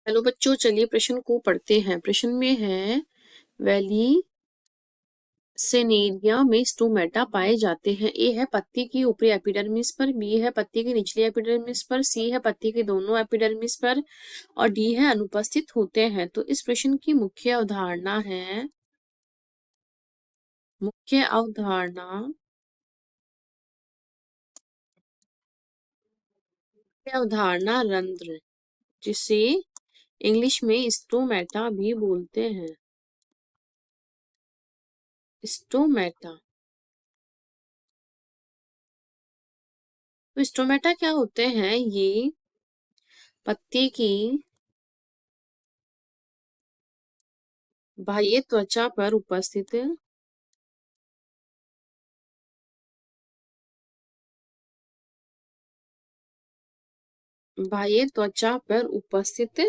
Hello बच्चों, चलिए प्रश्न को पढ़ते हैं। प्रश्न में है वैली सेनेरिया में स्टोमेटा पाए जाते हैं। ए है पत्ती की ऊपरी एपिडर्मिस पर, बी है पत्ती की निचली एपिडर्मिस पर, सी है पत्ती के दोनों एपिडर्मिस पर और डी है अनुपस्थित होते हैं। तो इस प्रश्न की मुख्य अवधारणा है रंध्र, जिसे इंग्लिश में स्टोमेटा भी बोलते हैं। स्टोमेटा। तो स्टोमेटा क्या होते हैं? ये पत्ती की बाह्य त्वचा पर उपस्थित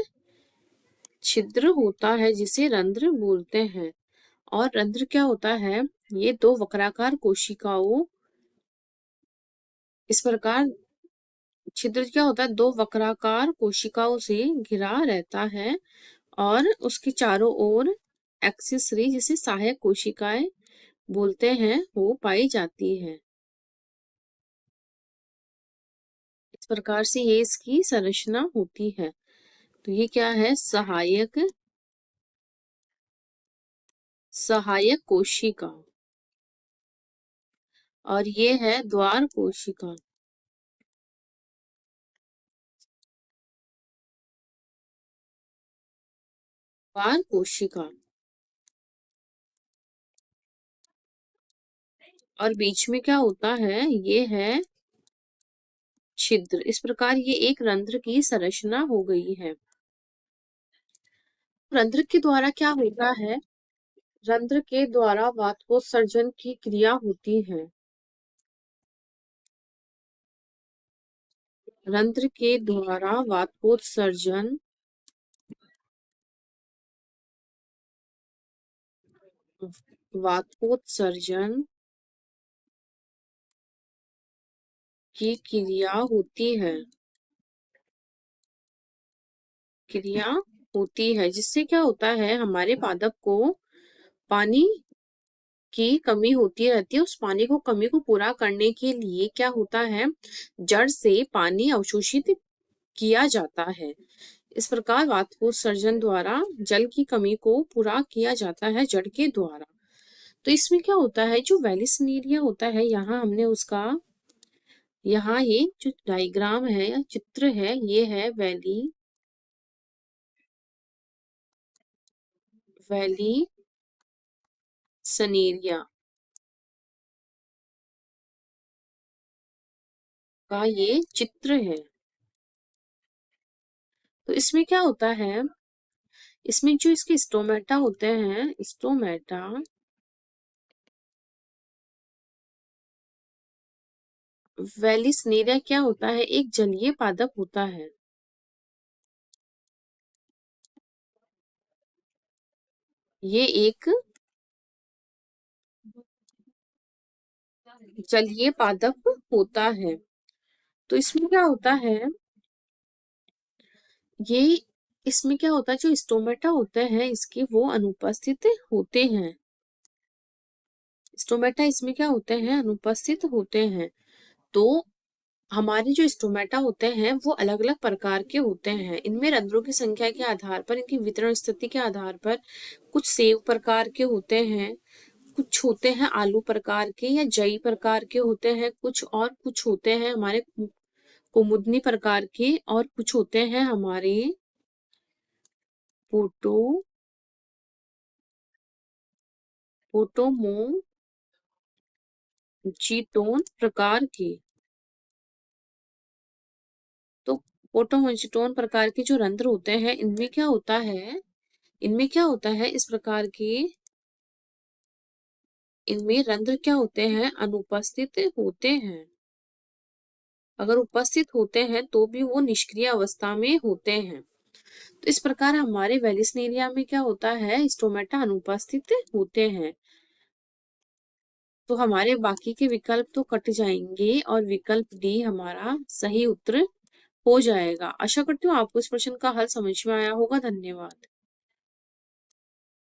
छिद्र होता है जिसे रंध्र बोलते हैं। और रंध्र क्या होता है? ये दो वक्राकार कोशिकाओं इस प्रकार छिद्र क्या होता है? दो वक्राकार कोशिकाओं से घिरा रहता है और उसके चारों ओर एक्सेसरी जिसे सहायक कोशिकाएं बोलते हैं वो पाई जाती है। इस प्रकार से ये इसकी संरचना होती है। तो ये क्या है? सहायक कोशिका। और ये है द्वार कोशिका। द्वार कोशिका। और बीच में क्या होता है? ये है छिद्र। इस प्रकार ये एक रंध्र की संरचना हो गई है। रंध्र के द्वारा क्या होता है? रंध्र के द्वारा वातकोत्सर्जन की क्रिया होती है। रंध्र के द्वारा वातकोत्सर्जन की क्रिया होती है जिससे क्या होता है? हमारे पादप को पानी की कमी होती रहती है। उस पानी को कमी को पूरा करने के लिए क्या होता है? जड़ से पानी अवशोषित किया जाता है। इस प्रकार वातकोत्सर्जन द्वारा जल की कमी को पूरा किया जाता है जड़ के द्वारा। तो इसमें क्या होता है? जो वेलिसनेरिया होता है, यहाँ ये जो डायग्राम है या चित्र है, ये है वेलिसनेरिया का ये चित्र है। तो इसमें क्या होता है? इसमें जो इसके स्टोमेटा होते हैं, वेलिसनेरिया क्या होता है? एक जलीय पादप होता है। ये एक जलीय पादप होता है। तो इसमें क्या होता है? ये इसमें क्या होता है? जो स्टोमेटा होते हैं इसके वो अनुपस्थित होते हैं। स्टोमेटा इसमें क्या होते हैं? अनुपस्थित होते हैं। तो हमारे जो स्टोमेटा होते हैं वो अलग अलग प्रकार के होते हैं। इनमें रंध्रों की संख्या के आधार पर, इनकी वितरण स्थिति के आधार पर कुछ सेव प्रकार के होते हैं, कुछ होते हैं आलू प्रकार के या जई प्रकार के होते हैं, कुछ होते हैं हमारे कुमुदनी प्रकार के, और कुछ होते हैं हमारे पोटो पोटोमोजीटोन प्रकार के। तो पोटोमोजीटोन प्रकार के जो रंध्र होते हैं इनमें क्या होता है? इस प्रकार के इनमें रंध्र क्या होते हैं? अनुपस्थित होते हैं। अगर उपस्थित होते हैं तो भी वो निष्क्रिय अवस्था में होते हैं। तो इस प्रकार हमारे वेलिसनेरिया में क्या होता है? स्टोमेटा अनुपस्थित होते हैं। तो हमारे बाकी के विकल्प तो कट जाएंगे और विकल्प डी हमारा सही उत्तर हो जाएगा। आशा करती हूँ आपको इस प्रश्न का हल समझ में आया होगा। धन्यवाद।